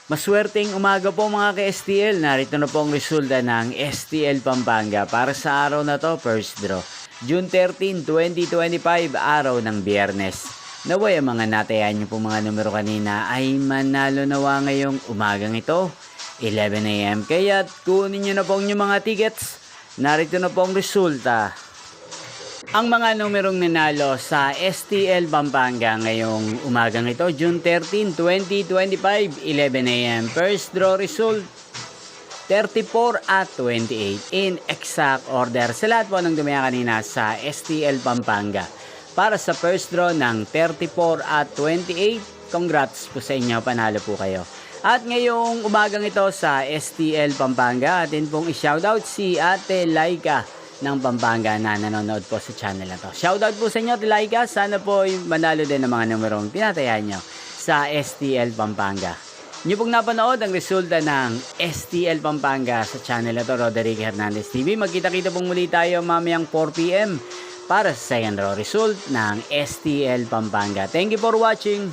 Maswerteng umaga po mga ka-STL. Narito na po ang resulta ng STL Pampanga para sa araw na to, first draw. June 13, 2025, araw ng Biyernes. Naway ang mga natayan nyo po mga numero kanina ay manalo nawa ngayong umagang ito, 11 AM. Kaya kunin nyo na po ang inyong mga tickets. Narito na po ang resulta. Ang mga numerong nanalo sa STL Pampanga ngayong umagang ito, June 13, 2025, 11 AM. First draw result, 34 at 28 in exact order. Sa lahat po ng dumaya kanina sa STL Pampanga. Para sa first draw ng 34 at 28, congrats po sa inyo, panalo po kayo. At ngayong umagang ito sa STL Pampanga, atin pong i-shoutout si Ate Laika ng Pampanga na nanonood po sa channel na to. Shoutout po sa inyo, Ate Laika. Sana po manalo din ng mga numerong tinatayan nyo sa STL Pampanga. Nyo pong napanood ang resulta ng STL Pampanga sa channel na to, Roderick Hernandez TV. Magkita-kita pong muli tayo mamayang 4 PM para sa second draw result ng STL Pampanga. Thank you for watching.